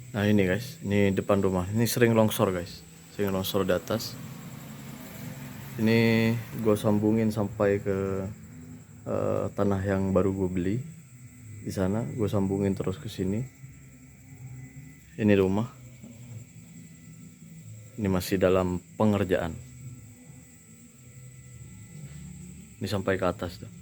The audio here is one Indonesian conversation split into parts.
Nah ini guys, ini depan rumah. Ini sering longsor guys, sering longsor di atas. Ini gue sambungin sampai ke tanah yang baru gue beli. Di sana gue sambungin terus ke sini. Ini rumah. Ini masih dalam pengerjaan. Ini sampai ke atas tuh.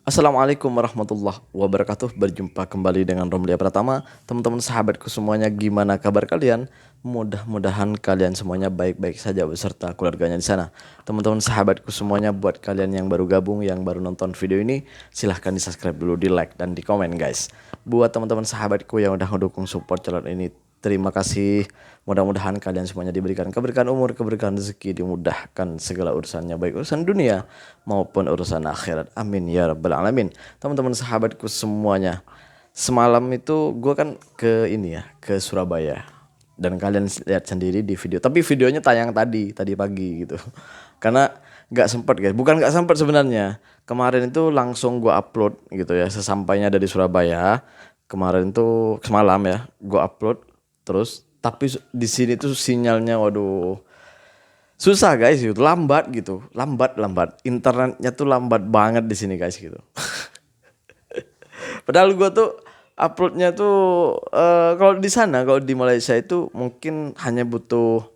Assalamualaikum warahmatullahi wabarakatuh. Berjumpa kembali dengan Romlia Pratama. Teman-teman sahabatku semuanya, gimana kabar kalian? Mudah-mudahan kalian semuanya baik-baik saja beserta keluarganya di sana. Teman-teman sahabatku semuanya, buat kalian yang baru gabung, yang baru nonton video ini, silahkan di subscribe dulu, di like dan di komen guys. Buat teman-teman sahabatku yang udah mendukung support channel ini, terima kasih. Mudah-mudahan kalian semuanya diberikan keberkahan umur, keberkahan rezeki, dimudahkan segala urusannya, baik urusan dunia maupun urusan akhirat. Amin ya rabbal alamin. Teman-teman sahabatku semuanya, semalam itu gue kan ke ini ya, ke Surabaya. Dan kalian lihat sendiri di video. Tapi videonya tayang tadi pagi gitu. Karena nggak sempet guys. Bukan nggak sempet sebenarnya. Kemarin itu langsung gue upload gitu ya. Sesampainya dari Surabaya. Kemarin tuh semalam ya, gue upload. Terus tapi di sini tuh sinyalnya waduh susah guys, gitu, lambat gitu, lambat internetnya tuh lambat banget di sini guys gitu. Padahal gua tuh uploadnya tuh kalau di sana, kalau di Malaysia itu mungkin hanya butuh,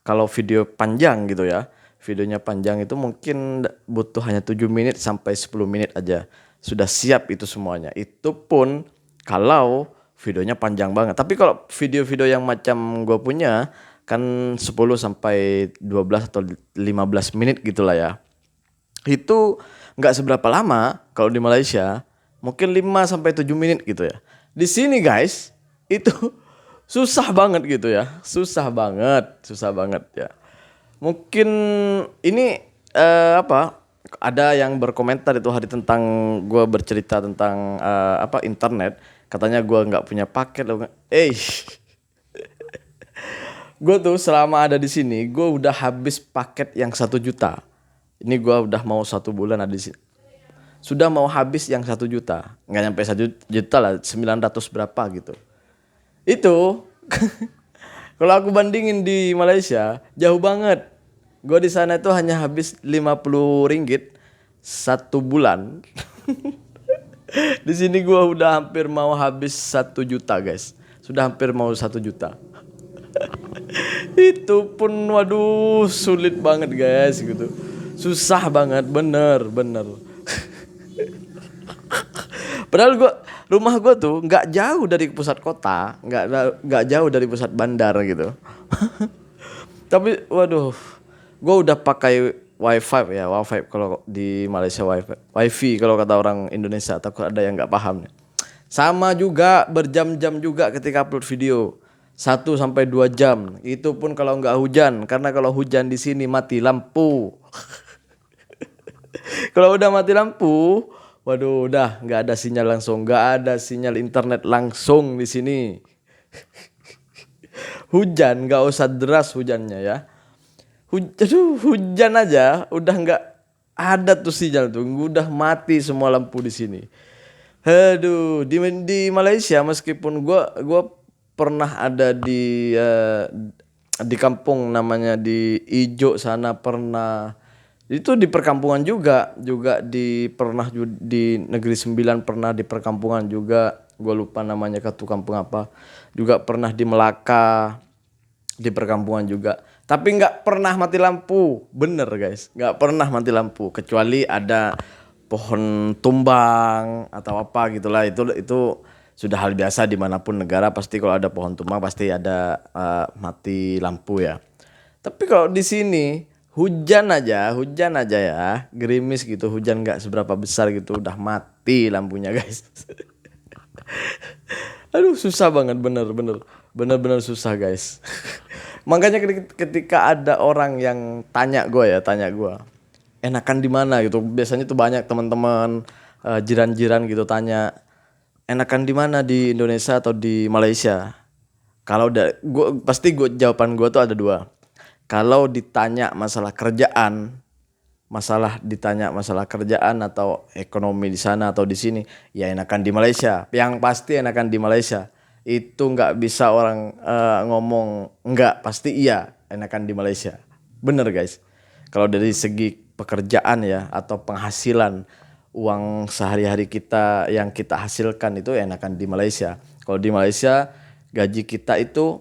kalau video panjang gitu ya, videonya panjang itu mungkin butuh hanya 7 menit sampai 10 menit aja sudah siap itu semuanya. Itu pun kalau videonya panjang banget. Tapi kalau video-video yang macam gue punya kan 10 sampai 12 atau 15 menit gitulah ya. Itu nggak seberapa lama kalau di Malaysia, mungkin 5 sampai 7 menit gitu ya. Di sini guys, itu susah banget gitu ya. Susah banget ya. Mungkin ini apa? Ada yang berkomentar itu hari tentang gue bercerita tentang apa, internet. Katanya gue nggak punya paket. Gue tuh selama ada di sini, gue udah habis paket yang 1 juta. Ini gue udah mau 1 bulan ada di sini. Sudah mau habis yang 1 juta, nggak nyampe 1 juta lah, 900 berapa gitu. Itu kalau aku bandingin di Malaysia jauh banget. Gue di sana itu hanya habis 50 ringgit 1 bulan. Di sini gue udah hampir mau habis 1 juta guys. Sudah hampir mau 1 juta. Itu pun waduh sulit banget guys gitu. Susah banget, bener bener. Padahal rumah gua tuh nggak jauh dari pusat kota, nggak jauh dari pusat bandar gitu. Tapi waduh, gua udah pakai wifi ya, wifi kalau di Malaysia, wifi kalau kata orang Indonesia, takut ada yang nggak paham. Sama juga berjam-jam juga ketika upload video. 1 sampai 2 jam. Itu pun kalau nggak hujan, karena kalau hujan di sini mati lampu. Kalau udah mati lampu, waduh, udah nggak ada sinyal langsung, nggak ada sinyal internet langsung di sini. Hujan, nggak usah deras hujannya ya. Hujan aja, udah nggak ada tuh sinyal tuh, udah mati semua lampu di sini. Aduh, di Malaysia meskipun gua pernah ada di kampung namanya di Ijo sana pernah. Itu di perkampungan juga di Negeri Sembilan, pernah di perkampungan juga. Gua lupa namanya satu kampung apa. Juga pernah di Melaka, di perkampungan juga. Tapi nggak pernah mati lampu, bener guys, nggak pernah mati lampu kecuali ada pohon tumbang atau apa gitulah. Itu sudah hal biasa dimanapun negara, pasti kalau ada pohon tumbang pasti ada mati lampu ya. Tapi kalau di sini hujan aja ya, gerimis gitu, hujan nggak seberapa besar gitu, udah mati lampunya guys. Aduh susah banget, bener-bener susah guys. Makanya ketika ada orang yang tanya gue, enakan di mana gitu. Biasanya tuh banyak teman-teman jiran-jiran gitu tanya, enakan di mana, di Indonesia atau di Malaysia? Kalau jawaban gue tuh ada dua. Kalau ditanya masalah kerjaan atau ekonomi di sana atau di sini, ya enakan di Malaysia. Yang pasti enakan di Malaysia. Itu nggak bisa orang ngomong nggak, pasti iya enakan di Malaysia. Bener guys. Kalau dari segi pekerjaan ya atau penghasilan uang sehari-hari kita yang kita hasilkan itu enakan di Malaysia. Kalau di Malaysia gaji kita itu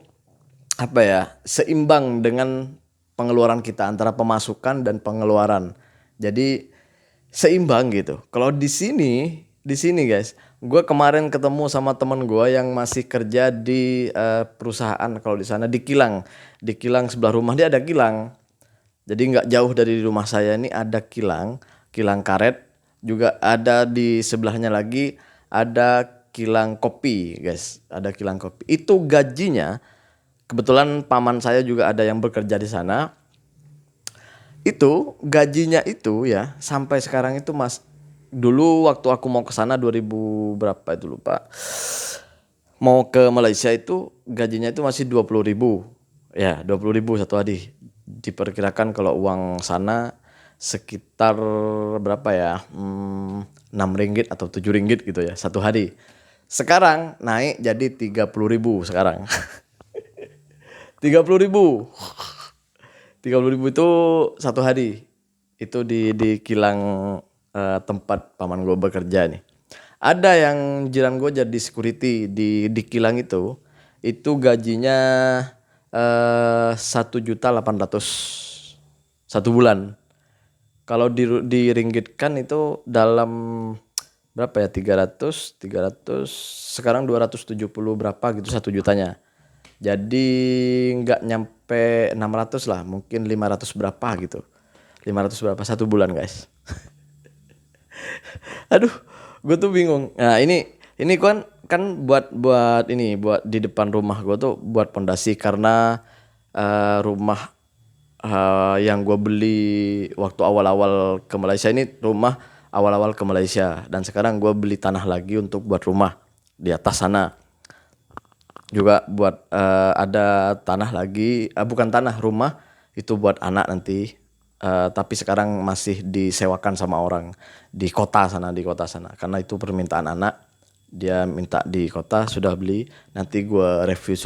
apa ya, seimbang dengan pengeluaran kita antara pemasukan dan pengeluaran. Jadi seimbang gitu. Kalau di sini guys, gue kemarin ketemu sama temen gue yang masih kerja di perusahaan, kalau di sana di kilang sebelah rumah dia ada kilang. Jadi nggak jauh dari rumah saya ini ada kilang karet, juga ada di sebelahnya lagi ada kilang kopi, guys. Ada kilang kopi. Itu gajinya, kebetulan paman saya juga ada yang bekerja di sana. Itu gajinya itu ya sampai sekarang itu Mas. Dulu waktu aku mau ke sana 2000 berapa itu lupa. Mau ke Malaysia itu gajinya itu masih 20.000. Ya, 20.000 satu hari. Diperkirakan kalau uang sana sekitar berapa ya? 6 ringgit atau 7 ringgit gitu ya satu hari. Sekarang naik jadi 30.000 sekarang. 30.000. 30.000 itu satu hari. Itu di kilang tempat paman gue bekerja nih. Ada yang jiran gue jadi security di kilang itu gajinya 1.800.000 satu bulan. Kalau diringgitkan itu dalam berapa ya, 300 sekarang 270 berapa gitu 1 jutanya. Jadi nggak nyampe 600 lah, mungkin 500 berapa gitu. 500 berapa satu bulan guys. Aduh, gue tuh bingung. Nah ini kan kan buat di depan rumah gue tuh buat pondasi karena rumah yang gue beli waktu awal-awal ke Malaysia ini, rumah awal-awal ke Malaysia, dan sekarang gue beli tanah lagi untuk buat rumah di atas sana. Juga buat ada tanah lagi, bukan tanah, rumah itu buat anak nanti. Tapi sekarang masih disewakan sama orang di kota sana karena itu permintaan anak, dia minta di kota, sudah beli, nanti gue review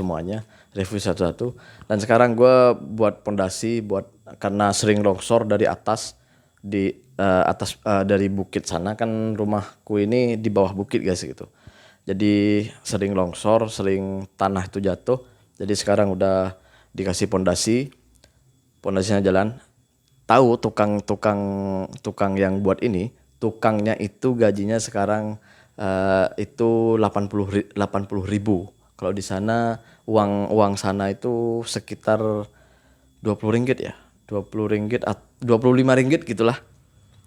satu-satu. Dan sekarang gue buat pondasi, karena sering longsor dari atas, dari bukit sana, kan rumahku ini di bawah bukit guys gitu. Jadi sering longsor, sering tanah itu jatuh. Jadi sekarang udah dikasih pondasinya jalan. Tahu tukang yang buat ini, tukangnya itu gajinya sekarang itu 80.000. Kalau di sana uang sana itu sekitar 20 ringgit ya. 20 ringgit, 25 ringgit gitulah.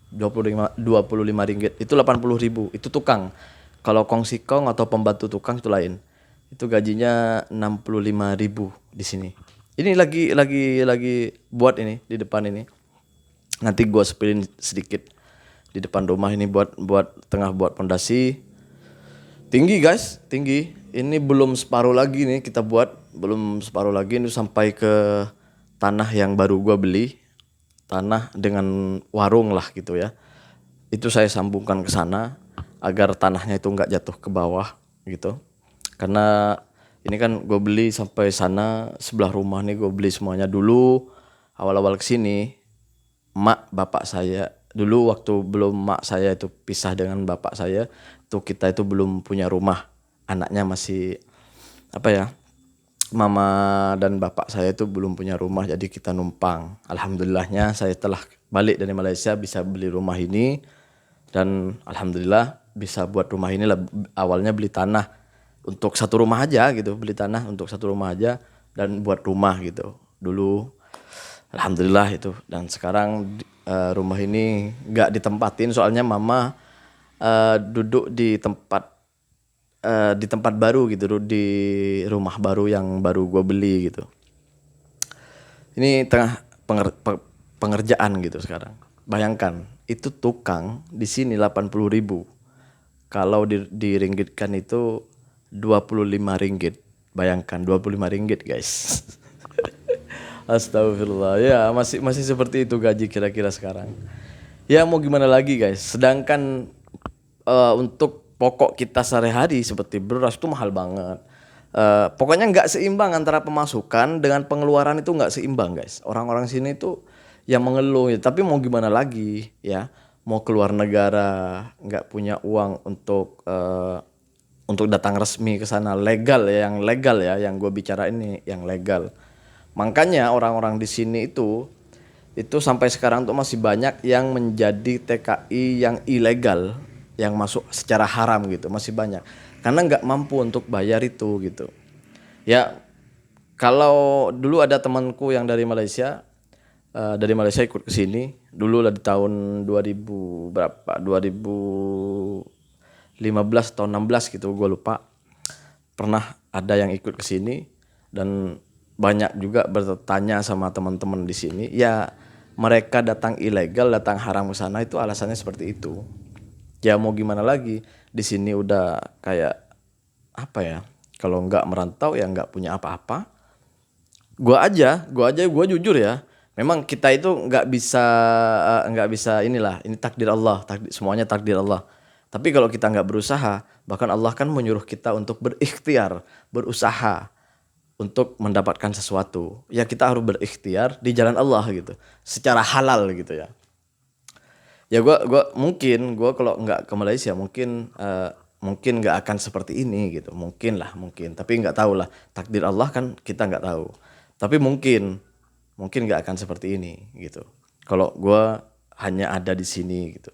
25 ringgit itu 80.000, itu tukang. Kalau kong atau pembantu tukang itu lain. Itu gajinya 65.000 di sini. Ini lagi buat ini di depan ini. Nanti gue sepilin sedikit di depan rumah ini buat tengah buat pondasi. Tinggi guys, tinggi. Ini belum separuh lagi nih kita buat, belum separuh lagi ini sampai ke tanah yang baru gue beli. Tanah dengan warung lah gitu ya. Itu saya sambungkan ke sana agar tanahnya itu nggak jatuh ke bawah gitu. Karena ini kan gue beli sampai sana, sebelah rumah nih gue beli semuanya dulu. Awal-awal kesini, bapak saya dulu waktu belum mak saya itu pisah dengan bapak saya, tuh kita itu belum punya rumah, anaknya masih apa ya, mama dan bapak saya itu belum punya rumah, jadi kita numpang. Alhamdulillahnya saya telah balik dari Malaysia bisa beli rumah ini, dan alhamdulillah bisa buat rumah ini lah. Awalnya beli tanah untuk satu rumah aja gitu, beli tanah untuk satu rumah aja dan buat rumah gitu dulu. Alhamdulillah itu, dan sekarang rumah ini nggak ditempatin soalnya mama duduk di tempat baru gitu, di rumah baru yang baru gue beli gitu. Ini tengah pengerjaan gitu sekarang. Bayangkan, itu tukang di sini 80.000. Kalau diringgitkan itu 25 ringgit. Bayangkan 25 ringgit, guys. Astagfirullah. Ya, masih masih seperti itu gaji kira-kira sekarang. Ya mau gimana lagi, guys. Sedangkan untuk pokok kita sehari-hari seperti beras itu mahal banget. Pokoknya nggak seimbang antara pemasukan dengan pengeluaran, itu nggak seimbang, guys. Orang-orang sini itu yang mengeluh ya. Tapi mau gimana lagi ya? Mau keluar negara nggak punya uang untuk datang resmi ke sana legal ya, yang legal ya, yang gue bicara ini yang legal. Makanya orang-orang di sini itu sampai sekarang tuh masih banyak yang menjadi TKI yang ilegal, yang masuk secara haram gitu, masih banyak. Karena nggak mampu untuk bayar itu gitu. Ya, kalau dulu ada temanku yang dari Malaysia ikut ke sini, dulu lah di tahun 2000 berapa? 2015 atau 16 gitu, gue lupa. Pernah ada yang ikut ke sini dan banyak juga bertanya sama teman-teman di sini. Ya, mereka datang ilegal, datang haram ke sana itu alasannya seperti itu. Ya mau gimana lagi? Di sini udah kayak apa ya? Kalau nggak merantau ya nggak punya apa-apa. Gua jujur ya. Memang kita itu nggak bisa inilah. Ini takdir Allah, semuanya takdir Allah. Tapi kalau kita nggak berusaha, bahkan Allah kan menyuruh kita untuk berikhtiar, berusaha untuk mendapatkan sesuatu. Ya kita harus berikhtiar di jalan Allah gitu, secara halal gitu ya. Ya gua kalau nggak ke Malaysia mungkin nggak akan seperti ini gitu, mungkin lah, mungkin, tapi nggak tahu lah, takdir Allah kan kita nggak tahu. Tapi mungkin nggak akan seperti ini gitu kalau gua hanya ada di sini gitu.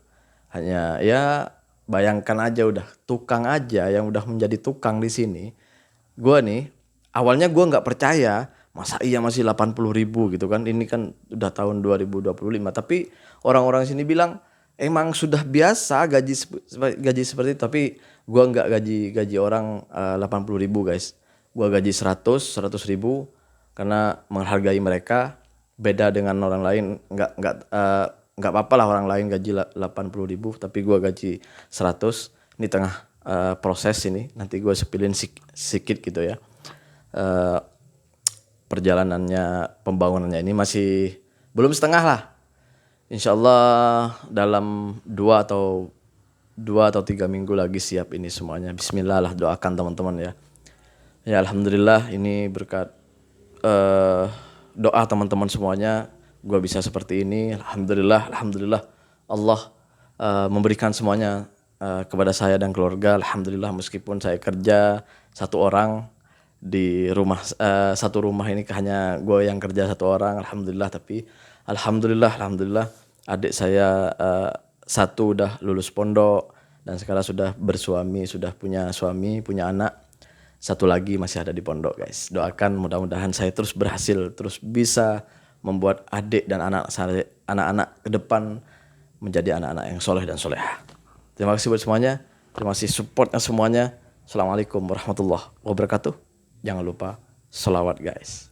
Hanya ya, bayangkan aja, udah tukang aja yang udah menjadi tukang di sini. Gua nih awalnya gua nggak percaya, masa iya masih 80.000 gitu kan, ini kan udah tahun 2025. Tapi orang-orang sini bilang emang sudah biasa gaji seperti itu. Tapi gua nggak gaji orang 80.000, guys. Gua gaji 100 ribu karena menghargai mereka, beda dengan orang lain. Nggak apa-apa lah orang lain gaji 80.000 tapi gua gaji 100. Ini tengah proses ini, nanti gua sepilin sedikit gitu ya. eh, Perjalanannya, pembangunannya ini masih belum setengah lah. Insya Allah dalam 2 atau 3 minggu lagi siap ini semuanya. Bismillah lah, doakan teman-teman ya. Ya alhamdulillah, ini berkat eh, doa teman-teman semuanya gue bisa seperti ini. Alhamdulillah, alhamdulillah Allah memberikan semuanya kepada saya dan keluarga. Alhamdulillah, meskipun saya kerja satu orang di rumah, satu rumah ini hanya gue yang kerja satu orang, alhamdulillah. Tapi alhamdulillah adik saya satu udah lulus pondok dan sekarang sudah bersuami, sudah punya suami, punya anak. Satu lagi masih ada di pondok, guys. Doakan mudah-mudahan saya terus berhasil, terus bisa membuat adik dan anak-anak ke depan menjadi anak-anak yang soleh dan solehah. Terima kasih buat semuanya. Terima kasih supportnya semuanya. Assalamualaikum warahmatullahi wabarakatuh. Jangan lupa sholawat, guys.